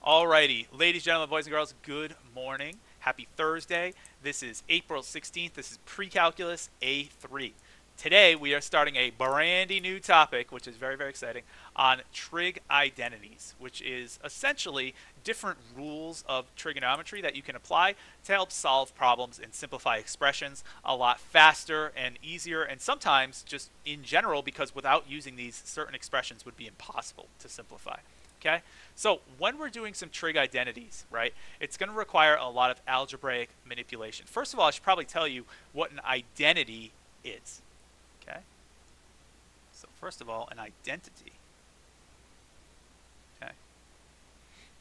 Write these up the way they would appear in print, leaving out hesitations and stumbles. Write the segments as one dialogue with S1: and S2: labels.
S1: Alrighty, ladies, gentlemen, boys and girls, good morning. Happy Thursday. This is April 16th. This is Precalculus A3. Today we are starting a brandy new topic, which is very, very exciting, on trig identities, which is essentially different rules of trigonometry that you can apply to help solve problems and simplify expressions a lot faster and easier, and sometimes just in general, because without using these, certain expressions would be impossible to simplify. Okay, so when we're doing some trig identities, right, it's going to require a lot of algebraic manipulation. First of all, I should probably tell you what an identity is. Okay, so first of all, an identity, okay,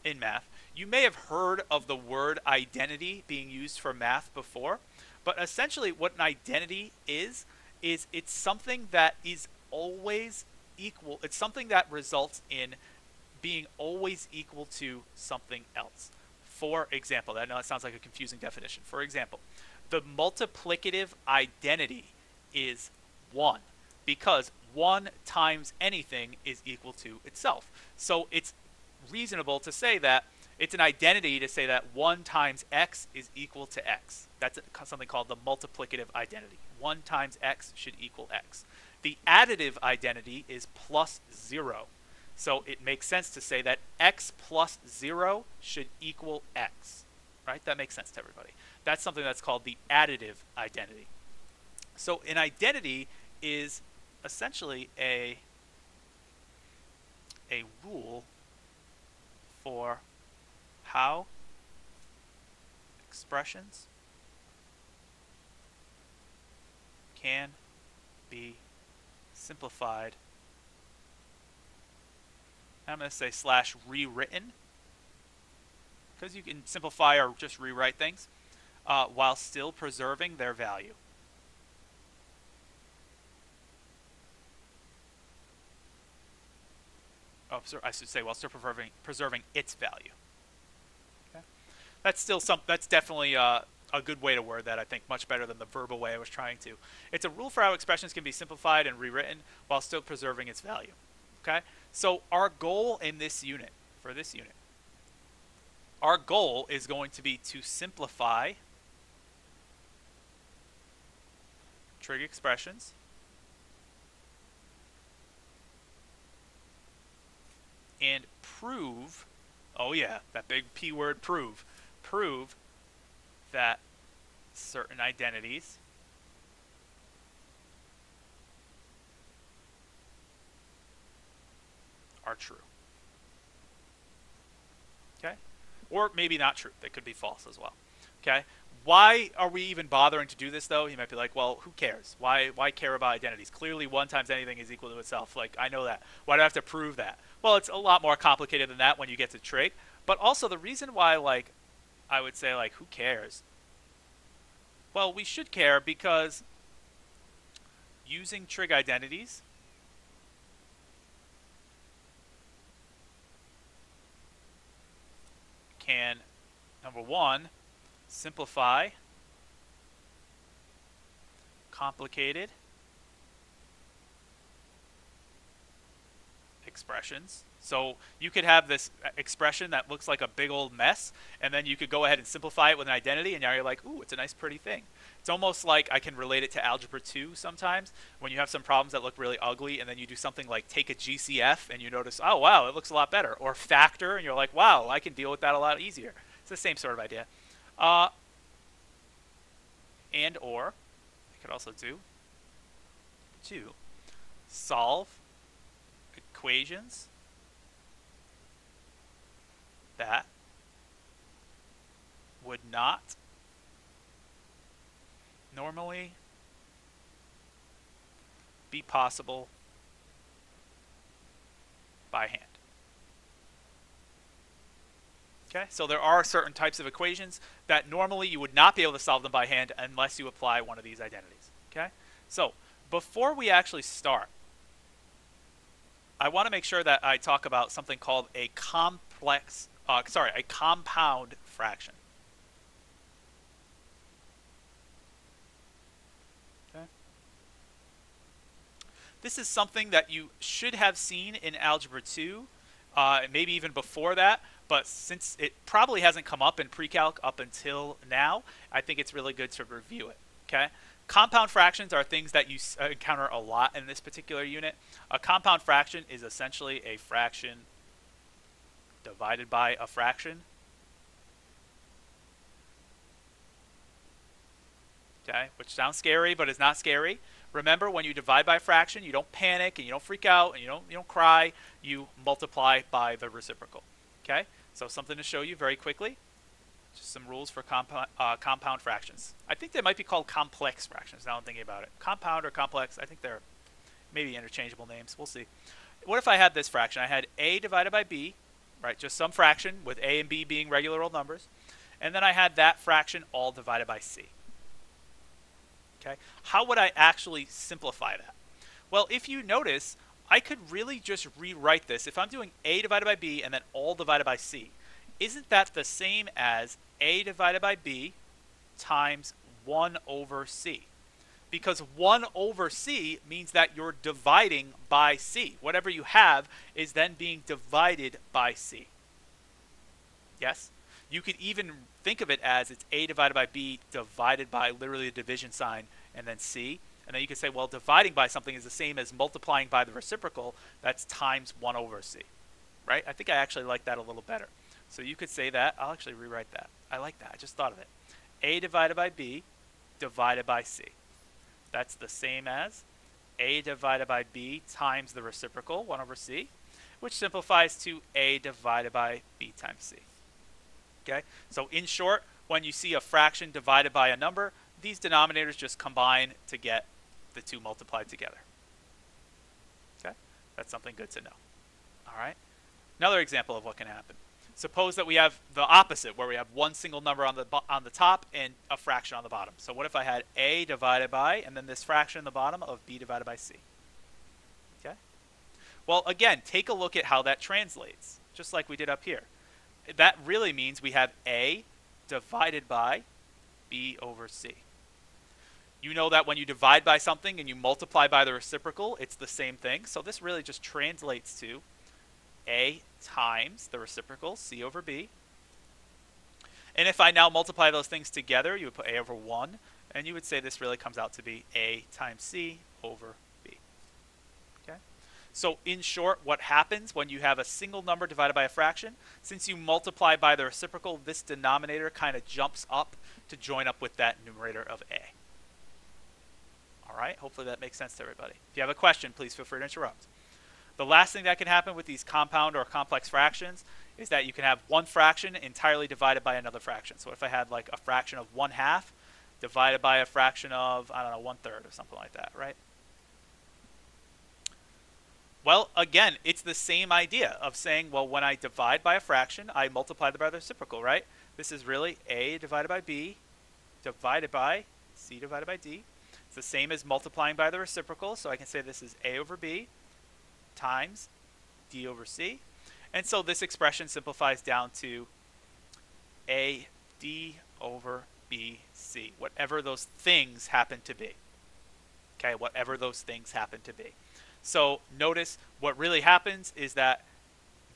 S1: in math, you may have heard of the word identity being used for math before, but essentially what an identity is it's something that is always equal. It's something that results in being always equal to something else. For example, I know that sounds like a confusing definition. For example, the multiplicative identity is 1 because 1 times anything is equal to itself. So it's reasonable to say that it's an identity to say that 1 times x is equal to x. That's something called the multiplicative identity. 1 times x should equal x. The additive identity is plus 0. So it makes sense to say that x plus 0 should equal x, right? That makes sense to everybody. That's something that's called the additive identity. So an identity is essentially a rule for how expressions can be simplified. I'm going to say slash rewritten because you can simplify or just rewrite things while still preserving their value. Oh, sorry, I should say while still preserving its value. Okay. That's definitely a good way to word that, I think, much better than the verbal way I was trying to. It's a rule for how expressions can be simplified and rewritten while still preserving its value. Okay? So our goal in this unit, our goal is going to be to simplify trig expressions and prove, oh yeah, that big P word, prove that certain identities are true. Okay? Or maybe not true. They could be false as well. Okay? Why are we even bothering to do this, though? You might be like, well, who cares? Why care about identities? Clearly 1 times anything is equal to itself. Like, I know that. Why do I have to prove that? Well, it's a lot more complicated than that when you get to trig. But also the reason why, like, I would say, like, who cares? Well, we should care because using trig identities can, number one, simplify complicated expressions. So you could have this expression that looks like a big old mess, and then you could go ahead and simplify it with an identity, and now you're like, ooh, it's a nice pretty thing. It's almost like I can relate it to algebra 2 sometimes, when you have some problems that look really ugly, and then you do something like take a GCF, and you notice, oh, wow, it looks a lot better. Or factor, and you're like, wow, I can deal with that a lot easier. It's the same sort of idea. And or, I could also do, 2, solve equations that would not normally be possible by hand. Okay, so there are certain types of equations that normally you would not be able to solve them by hand unless you apply one of these identities. Okay, so before we actually start, I want to make sure that I talk about something called a compound fraction. Okay. This is something that you should have seen in Algebra 2, maybe even before that, but since it probably hasn't come up in pre-calc up until now, I think it's really good to review it. Okay. Compound fractions are things that you encounter a lot in this particular unit. A compound fraction is essentially a fraction divided by a fraction. Okay, which sounds scary, but is not scary. Remember, when you divide by a fraction, you don't panic and you don't freak out and you don't cry. You multiply by the reciprocal. Okay, so something to show you very quickly. Just some rules for compound fractions. I think they might be called complex fractions now I'm thinking about it. Compound or complex, I think they're maybe interchangeable names. We'll see. What if I had this fraction? I had a divided by b, right? Just some fraction with a and b being regular old numbers. And then I had that fraction all divided by c. Okay, how would I actually simplify that? Well, if you notice, I could really just rewrite this. If I'm doing a divided by b and then all divided by c, isn't that the same as a divided by b times 1 over c? Because 1 over c means that you're dividing by c. Whatever you have is then being divided by c. Yes? You could even think of it as it's a divided by b divided by literally a division sign and then c. And then you could say, well, dividing by something is the same as multiplying by the reciprocal. That's times 1 over c. Right? I think I actually like that a little better. So you could say that. I'll actually rewrite that. I like that. I just thought of it. A divided by b divided by c. That's the same as a divided by b times the reciprocal, 1 over c, which simplifies to a divided by b times c. Okay? So in short, when you see a fraction divided by a number, these denominators just combine to get the two multiplied together. Okay? That's something good to know. All right? Another example of what can happen. Suppose that we have the opposite, where we have one single number on the top and a fraction on the bottom. So what if I had a divided by, and then this fraction in the bottom of b divided by c? Okay? Well, again, take a look at how that translates, just like we did up here. That really means we have a divided by b over c. You know that when you divide by something and you multiply by the reciprocal, it's the same thing. So this really just translates to a times the reciprocal, c over b. And if I now multiply those things together, you would put a over 1, and you would say this really comes out to be a times c over b. Okay? So in short, what happens when you have a single number divided by a fraction, since you multiply by the reciprocal, this denominator kind of jumps up to join up with that numerator of a. All right? Hopefully that makes sense to everybody. If you have a question, please feel free to interrupt. The last thing that can happen with these compound or complex fractions is that you can have one fraction entirely divided by another fraction. So if I had like a fraction of 1/2 divided by a fraction of, I don't know, 1/3 or something like that, right? Well, again, it's the same idea of saying, well, when I divide by a fraction, I multiply by the reciprocal, right? This is really a divided by b divided by c divided by d. It's the same as multiplying by the reciprocal, so I can say this is a over b times d over c. And so this expression simplifies down to a d over b c, whatever those things happen to be. Okay, whatever those things happen to be. So notice what really happens is that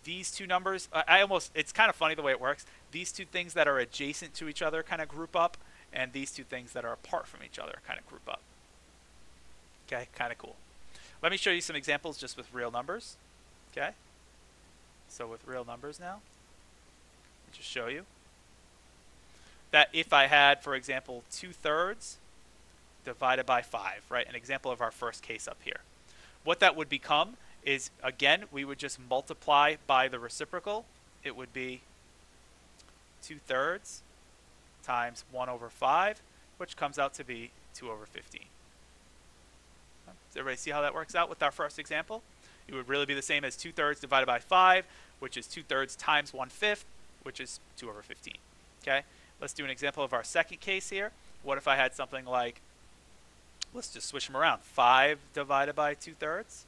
S1: these two numbers, it's kind of funny the way it works. These two things that are adjacent to each other kind of group up, and these two things that are apart from each other kind of group up. Okay, kind of cool. Let me show you some examples just with real numbers. Okay, so with real numbers now, I'll just show you that if I had, for example, 2/3 divided by 5, right? An example of our first case up here. What that would become is, again, we would just multiply by the reciprocal. It would be 2/3 times 1 over 5, which comes out to be 2 over 15. Does everybody see how that works out with our first example? It would really be the same as 2/3 divided by 5, which is 2/3 times 1/5, which is 2 over 15. Okay, let's do an example of our second case here. What if I had something like, let's just switch them around, 5 divided by 2/3?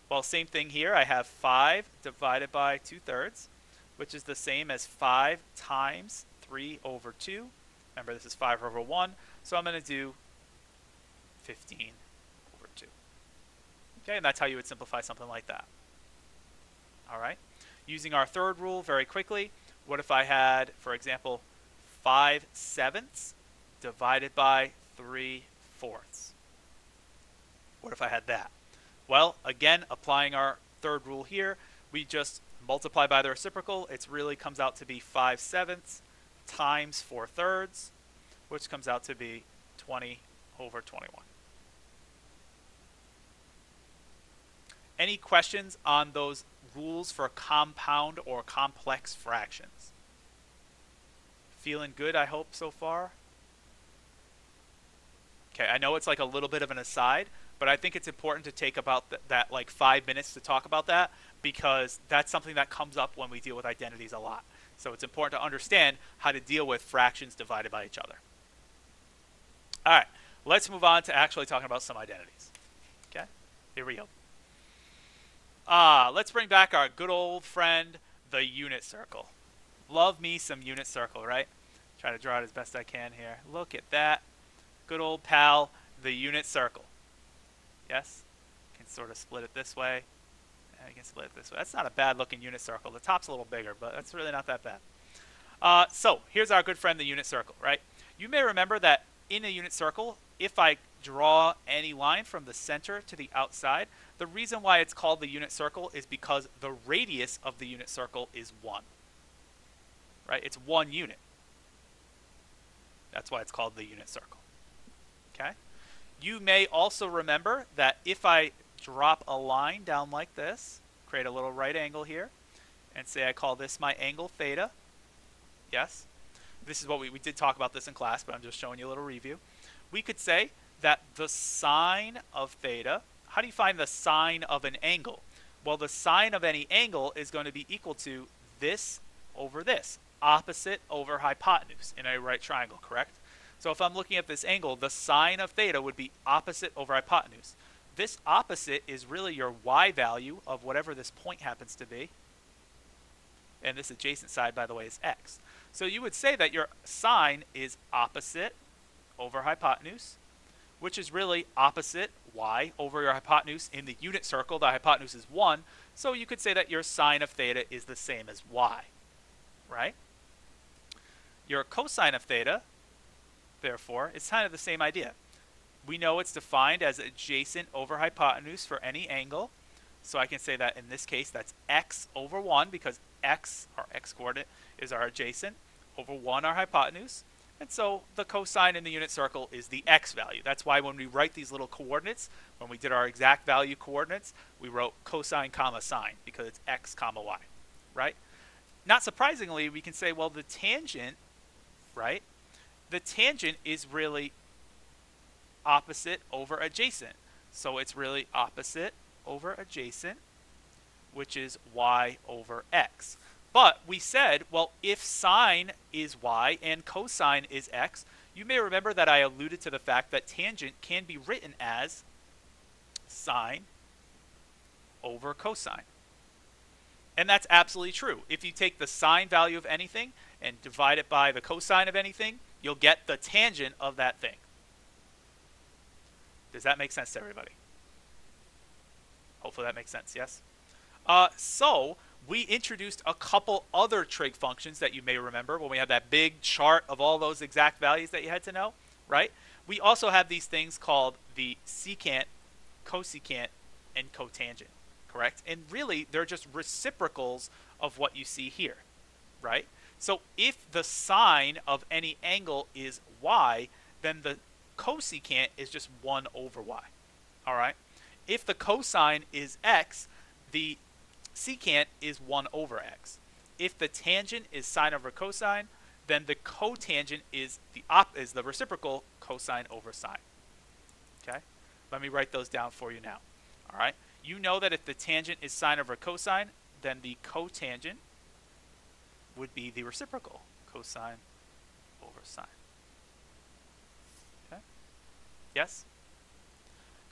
S1: Well, same thing here. I have 5 divided by 2/3, which is the same as 5 times 3 over 2. Remember, this is 5 over 1, so I'm going to do 15 over 2. Okay, and that's how you would simplify something like that. All right. Using our third rule very quickly, what if I had, for example, 5/7 divided by 3/4? What if I had that? Well, again, applying our third rule here, we just multiply by the reciprocal. It really comes out to be 5/7 times 4/3, which comes out to be 20/21. Any questions on those rules for compound or complex fractions? Feeling good, I hope, so far? Okay, I know it's like a little bit of an aside, but I think it's important to take about that like 5 minutes to talk about that, because that's something that comes up when we deal with identities a lot. So it's important to understand how to deal with fractions divided by each other. All right, let's move on to actually talking about some identities. Okay, here we go. Let's bring back our good old friend, the unit circle. Love me some unit circle, right? Try to draw it as best I can here. Look at that. Good old pal, the unit circle. Yes? You can sort of split it this way. And you can split it this way. That's not a bad looking unit circle. The top's a little bigger, but that's really not that bad. So here's our good friend, the unit circle, right? You may remember that in a unit circle, if I draw any line from the center to the outside, the reason why it's called the unit circle is because the radius of the unit circle is 1. Right? It's 1 unit. That's why it's called the unit circle. Okay? You may also remember that if I drop a line down like this, create a little right angle here, and say I call this my angle theta. Yes? This is what we did talk about this in class, but I'm just showing you a little review. We could say that the sine of theta, how do you find the sine of an angle? Well, the sine of any angle is going to be equal to this over this, opposite over hypotenuse in a right triangle, correct? So if I'm looking at this angle, the sine of theta would be opposite over hypotenuse. This opposite is really your y value of whatever this point happens to be. And this adjacent side, by the way, is x. So you would say that your sine is opposite over hypotenuse, which is really opposite y over your hypotenuse. In the unit circle, the hypotenuse is 1. So you could say that your sine of theta is the same as y, right? Your cosine of theta, therefore, is kind of the same idea. We know it's defined as adjacent over hypotenuse for any angle. So I can say that in this case, that's x over 1, because x, our x-coordinate, is our adjacent, over 1 our hypotenuse. And so the cosine in the unit circle is the x value. That's why when we write these little coordinates, when we did our exact value coordinates, we wrote cosine comma sine, because it's x comma y, right? Not surprisingly, we can say, well, the tangent, right? The tangent is really opposite over adjacent. So it's really opposite over adjacent, which is y over x. But we said, well, if sine is y and cosine is x, you may remember that I alluded to the fact that tangent can be written as sine over cosine. And that's absolutely true. If you take the sine value of anything and divide it by the cosine of anything, you'll get the tangent of that thing. Does that make sense to everybody? Hopefully that makes sense, yes? So we introduced a couple other trig functions that you may remember when we had that big chart of all those exact values that you had to know, right? We also have these things called the secant, cosecant, and cotangent, correct? And really, they're just reciprocals of what you see here, right? So if the sine of any angle is y, then the cosecant is just 1 over y, all right? If the cosine is x, the secant is 1 over x. If the tangent is sine over cosine, then the cotangent is the reciprocal cosine over sine. Okay? Let me write those down for you now. All right? You know that if the tangent is sine over cosine, then the cotangent would be the reciprocal, cosine over sine. Okay? Yes?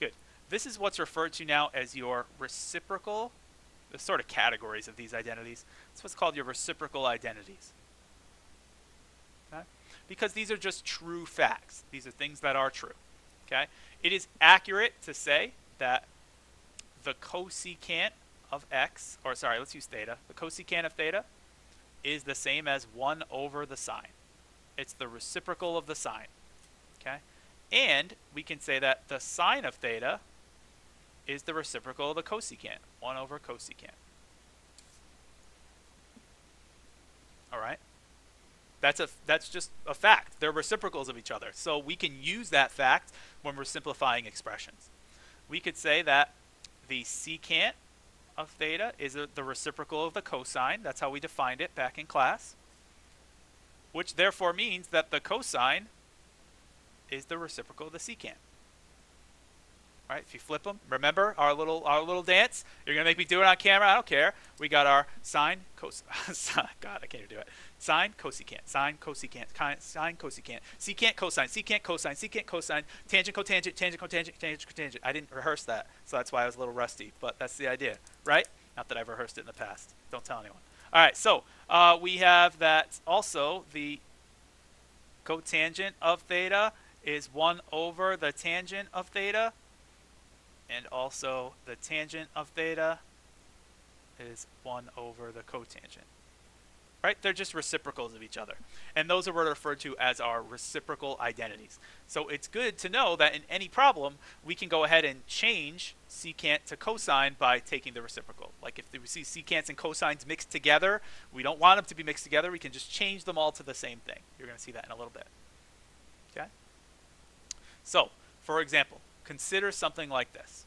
S1: Good. This is what's referred to now as your reciprocal. The sort of categories of these identities. It's what's called your reciprocal identities. Okay? Because these are just true facts. These are things that are true. Okay? It is accurate to say that the cosecant of x, or sorry, let's use theta. The cosecant of theta is the same as 1 over the sine. It's the reciprocal of the sine. Okay? And we can say that the sine of theta is the reciprocal of the cosecant, 1 over cosecant. All right? That's just a fact. They're reciprocals of each other. So we can use that fact when we're simplifying expressions. We could say that the secant of theta is the reciprocal of the cosine. That's how we defined it back in class. Which therefore means that the cosine is the reciprocal of the secant. All right, if you flip them, remember our little dance? You're going to make me do it on camera? I don't care. We got our sine, cosine. God, I can't even do it. Sine, cosecant, sine, cosecant, sine, cosecant, secant, cosine, secant, cosine, secant, cosine, tangent, cotangent, tangent, cotangent, tangent, cotangent. I didn't rehearse that, so that's why I was a little rusty, but that's the idea, right? Not that I've rehearsed it in the past. Don't tell anyone. All right, so we have that also the cotangent of theta is 1 over the tangent of theta, and also the tangent of theta is 1 over the cotangent. Right? They're just reciprocals of each other. And those are what are referred to as our reciprocal identities. So it's good to know that in any problem, we can go ahead and change secant to cosine by taking the reciprocal. Like if we see secants and cosines mixed together, we don't want them to be mixed together. We can just change them all to the same thing. You're going to see that in a little bit. Okay? So, for example, consider something like this.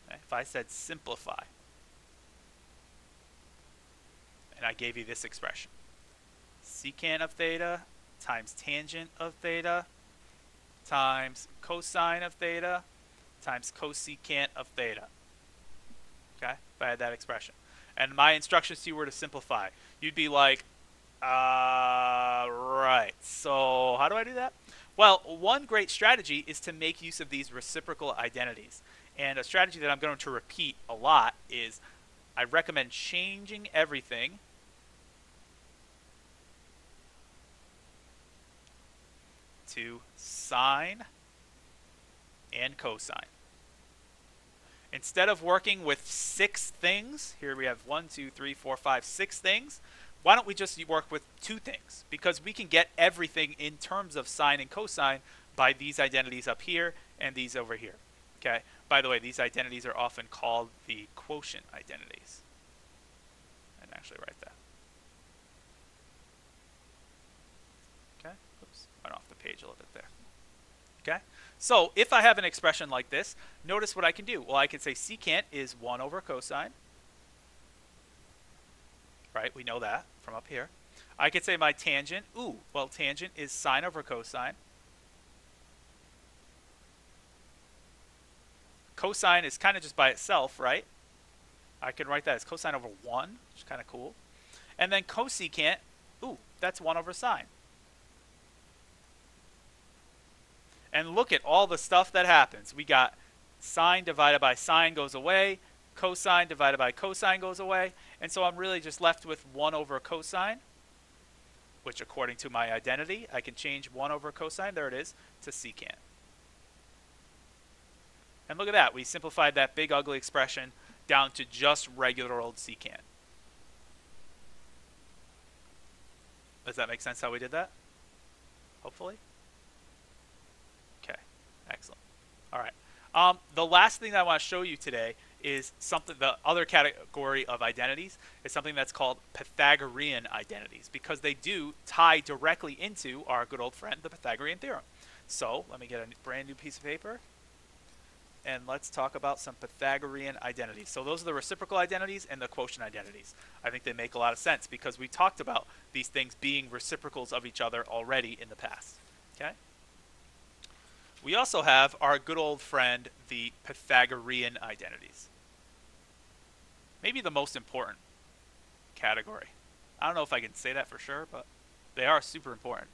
S1: Okay? If I said simplify, and I gave you this expression. Secant of theta times tangent of theta times cosine of theta times cosecant of theta. Okay? If I had that expression. And my instructions to you were to simplify. You'd be like, right. So how do I do that? Well, one great strategy is to make use of these reciprocal identities. And a strategy that I'm going to repeat a lot is I recommend changing everything to sine and cosine. Instead of working with 6 things, here we have 1, 2, 3, 4, 5, 6 things, why don't we just work with 2 things? Because we can get everything in terms of sine and cosine by these identities up here and these over here. Okay? By the way, these identities are often called the quotient identities. And actually write that. Okay? Oops, went off the page a little bit there. Okay? So if I have an expression like this, notice what I can do. Well, I can say secant is 1 over cosine. Right? We know that from up here. I could say my tangent, well, tangent is sine over cosine. Cosine is kind of just by itself, right? I can write that as cosine over 1, which is kind of cool. And then cosecant, that's 1 over sine. And look at all the stuff that happens. We got sine divided by sine goes away, cosine divided by cosine goes away, and so I'm really just left with 1 over cosine, which according to my identity, I can change 1 over cosine, there it is, to secant. And look at that, we simplified that big ugly expression down to just regular old secant. Does that make sense how we did that? Hopefully? Okay, excellent. All right. The last thing that I want to show you today is something, the other category of identities is something that's called Pythagorean identities, because they do tie directly into our good old friend, the Pythagorean theorem. So let me get a brand new piece of paper, and let's talk about some Pythagorean identities. So those are the reciprocal identities and the quotient identities. I think they make a lot of sense because we talked about these things being reciprocals of each other already in the past. Okay? We also have our good old friend, the Pythagorean identities. Maybe the most important category. I don't know if I can say that for sure, but they are super important.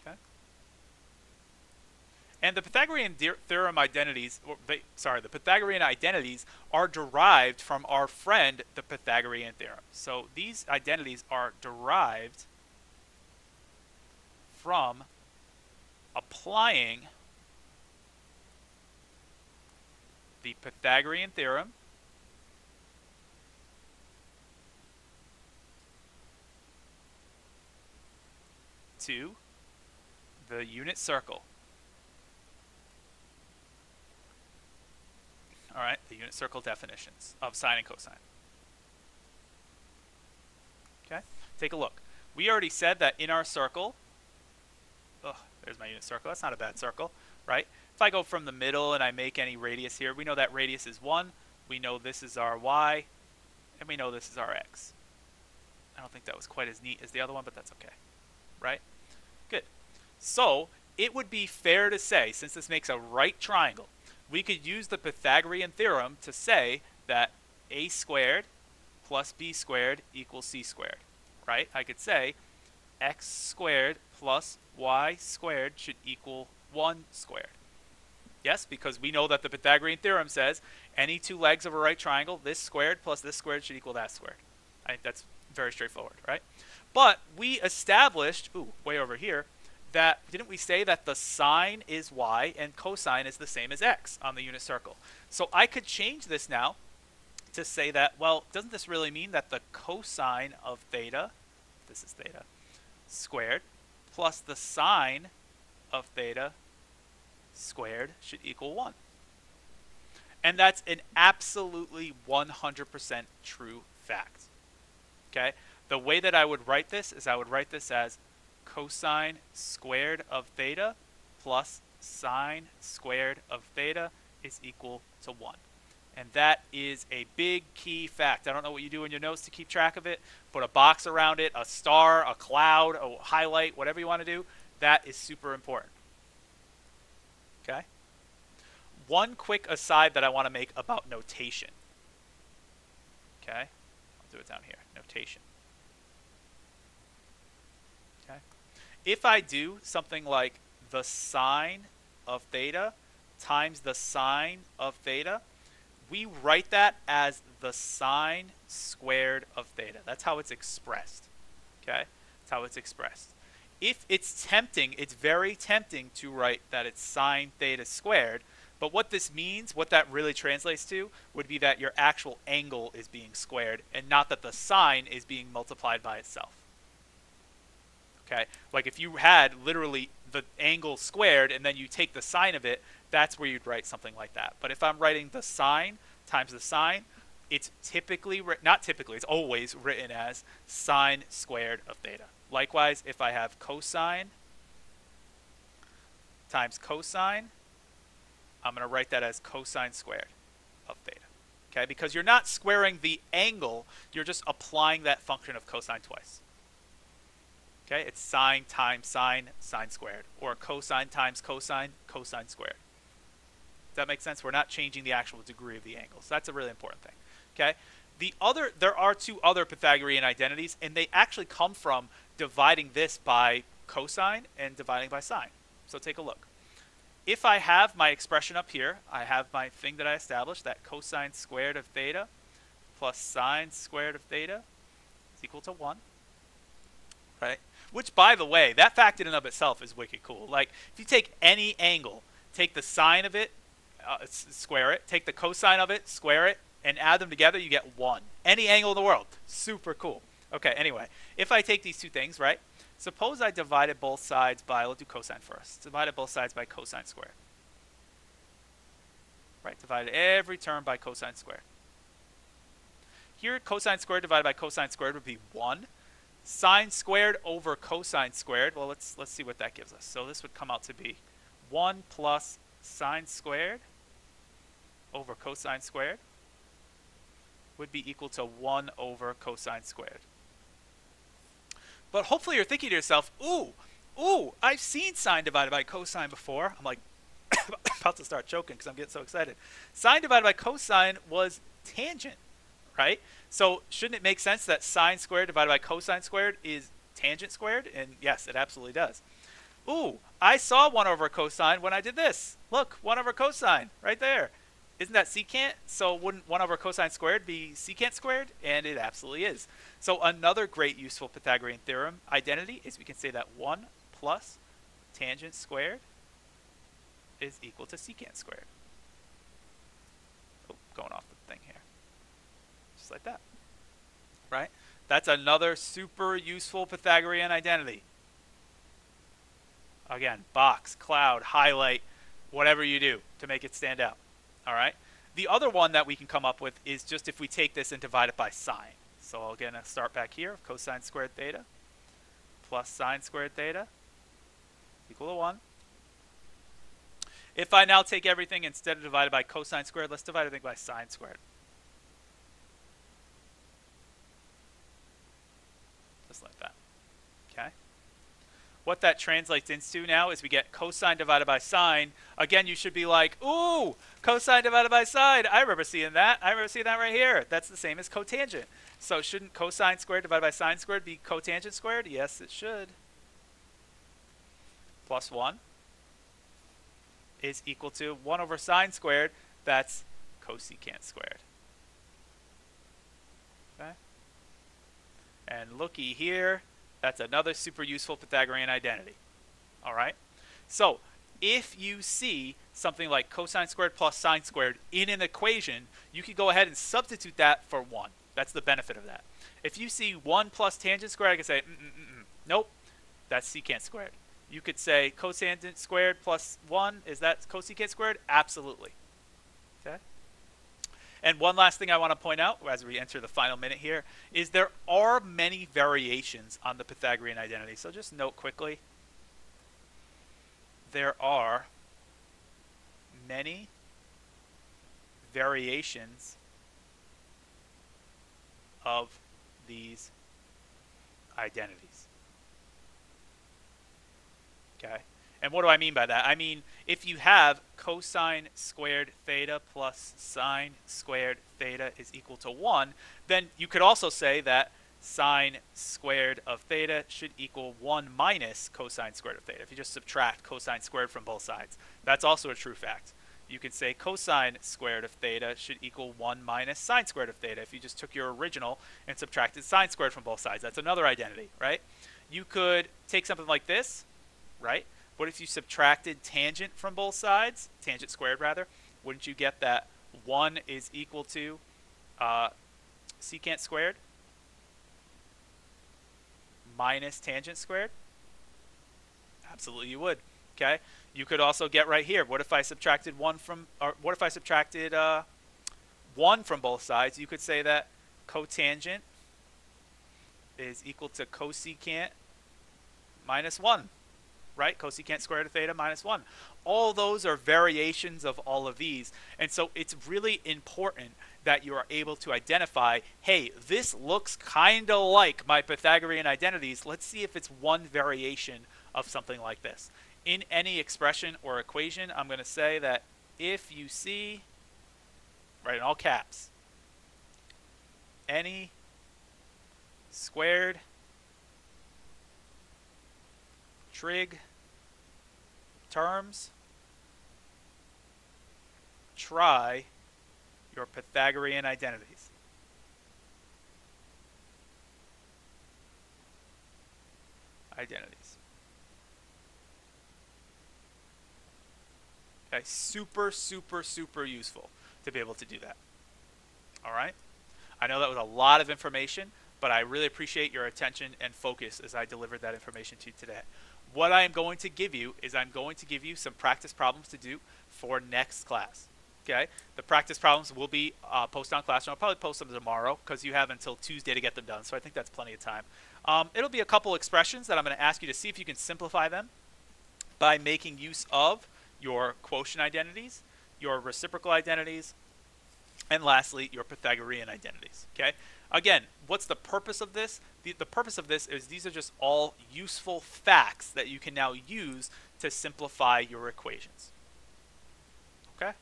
S1: Okay? And the Pythagorean theorem identities, the Pythagorean identities are derived from our friend, the Pythagorean theorem. So these identities are derived from applying the Pythagorean theorem to the unit circle. All right, the unit circle definitions of sine and cosine. Okay, take a look. We already said that in our circle, there's my unit circle. That's not a bad circle, right? If I go from the middle and I make any radius here, we know that radius is 1. We know this is our y, and we know this is our x. I don't think that was quite as neat as the other one, but that's okay, right? Good. So it would be fair to say, since this makes a right triangle, we could use the Pythagorean theorem to say that a squared plus b squared equals c squared, right? I could say x squared plus y squared should equal 1 squared. Yes, because we know that the Pythagorean theorem says any two legs of a right triangle, this squared plus this squared should equal that squared. I think that's very straightforward, right? But we established, way over here, that didn't we say that the sine is y and cosine is the same as x on the unit circle? So I could change this now to say that, well, doesn't this really mean that the cosine of theta, this is theta, squared, plus the sine of theta squared should equal 1? And that's an absolutely 100% true fact. Okay? The way that I would write this is I would write this as cosine squared of theta plus sine squared of theta is equal to 1. And that is a big key fact. I don't know what you do in your notes to keep track of it. Put a box around it, a star, a cloud, a highlight, whatever you want to do. That is super important. Okay? One quick aside that I want to make about notation. Okay? I'll do it down here. Notation. Okay? If I do something like the sine of theta times the sine of theta, we write that as the sine squared of theta. That's how it's expressed. Okay? That's how it's expressed. If it's tempting, it's very tempting to write that it's sine theta squared, but what this means, what that really translates to, would be that your actual angle is being squared and not that the sine is being multiplied by itself. Okay? Like if you had literally the angle squared and then you take the sine of it, that's where you'd write something like that. But if I'm writing the sine times the sine, it's typically, not typically, it's always written as sine squared of theta. Likewise, if I have cosine times cosine, I'm going to write that as cosine squared of theta. Okay, because you're not squaring the angle, you're just applying that function of cosine twice. Okay, it's sine times sine, sine squared, or cosine times cosine, cosine squared. Does that make sense? We're not changing the actual degree of the angle. So that's a really important thing. Okay, there are two other Pythagorean identities, and they actually come from dividing this by cosine and dividing by sine. So take a look. If I have my expression up here, I have my thing that I established, that cosine squared of theta plus sine squared of theta is equal to 1. Right? Which, by the way, that fact in and of itself is wicked cool. Like, if you take any angle, take the sine of it, square it, take the cosine of it, square it, and add them together, you get 1. Any angle in the world. Super cool. Okay, anyway, if I take these two things, right? Suppose I divided both sides by, let's do cosine first. Divided both sides by cosine squared. Right, divided every term by cosine squared. Here, cosine squared divided by cosine squared would be 1. Sine squared over cosine squared, well, let's see what that gives us. So this would come out to be 1 plus sine squared over cosine squared would be equal to 1 over cosine squared. But hopefully you're thinking to yourself, ooh, I've seen sine divided by cosine before. I'm like about to start choking because I'm getting so excited. Sine divided by cosine was tangent, right? So shouldn't it make sense that sine squared divided by cosine squared is tangent squared? And yes, it absolutely does. Ooh, I saw 1 over cosine when I did this. Look, 1 over cosine right there. Isn't that secant? So wouldn't 1 over cosine squared be secant squared? And it absolutely is. So another great useful Pythagorean theorem identity is we can say that 1 plus tangent squared is equal to secant squared. just like that, right? That's another super useful Pythagorean identity. Again, box, cloud, highlight, whatever you do to make it stand out, all right? The other one that we can come up with is just if we take this and divide it by sine. So again, I'll start back here. Cosine squared theta plus sine squared theta equal to 1. If I now take everything, instead of divided by cosine squared, let's divide everything by sine squared. Just like that, okay? What that translates into now is we get cosine divided by sine. Again, you should be like, ooh, cosine divided by sine. I remember seeing that. I remember seeing that right here. That's the same as cotangent. So shouldn't cosine squared divided by sine squared be cotangent squared? Yes, it should. Plus 1 is equal to 1 over sine squared. That's cosecant squared. Okay? And looky here. That's another super useful Pythagorean identity. All right? So if you see something like cosine squared plus sine squared in an equation, you can go ahead and substitute that for 1. That's the benefit of that. If you see 1 plus tangent squared, I can say, nope, that's secant squared. You could say cosecant squared plus 1, is that cosecant squared? Absolutely. Okay? And one last thing I want to point out as we enter the final minute here is there are many variations on the Pythagorean identity. So just note quickly, there are many variations of these identities. Okay? And what do I mean by that? I mean, if you have cosine squared theta plus sine squared theta is equal to 1, then you could also say that sine squared of theta should equal 1 minus cosine squared of theta. If you just subtract cosine squared from both sides. That's also a true fact. You could say cosine squared of theta should equal 1 minus sine squared of theta if you just took your original and subtracted sine squared from both sides. That's another identity, right? You could take something like this, right? What if you subtracted tangent from both sides? Tangent squared, rather. Wouldn't you get that 1 is equal to secant squared minus tangent squared? Absolutely you would. Okay? You could also get right here. What if I subtracted 1 from, or what if I subtracted 1 from both sides? You could say that cotangent is equal to cosecant minus 1. Right? Cosecant squared of theta minus 1. All those are variations of all of these. And so it's really important that you are able to identify, hey, this looks kind of like my Pythagorean identities. Let's see if it's one variation of something like this. In any expression or equation, I'm going to say that if you see, right, in all caps, any squared trig terms, try your Pythagorean identities. Okay, super, super, super useful to be able to do that. All right? I know that was a lot of information, but I really appreciate your attention and focus as I delivered that information to you today. What I am going to give you is I'm going to give you some practice problems to do for next class. Okay? The practice problems will be posted on Classroom. I'll probably post them tomorrow because you have until Tuesday to get them done, so I think that's plenty of time. It'll be a couple expressions that I'm going to ask you to see if you can simplify them by making use of your quotient identities, your reciprocal identities, and lastly, your Pythagorean identities. Okay? Again, what's the purpose of this? The purpose of this is these are just all useful facts that you can now use to simplify your equations. Okay?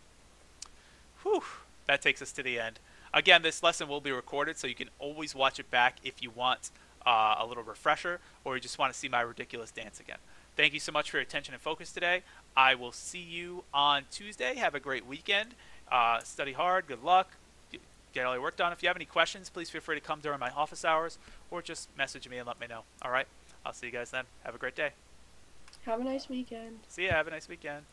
S1: Whew, that takes us to the end. Again, this lesson will be recorded, so you can always watch it back if you want a little refresher or you just want to see my ridiculous dance again. Thank you so much for your attention and focus today. I will see you on Tuesday. Have a great weekend. Study hard. Good luck. Get all your work done. If you have any questions, please feel free to come during my office hours or just message me and let me know. All right? I'll see you guys then. Have a great day.
S2: Have a nice weekend.
S1: See ya. Have a nice weekend.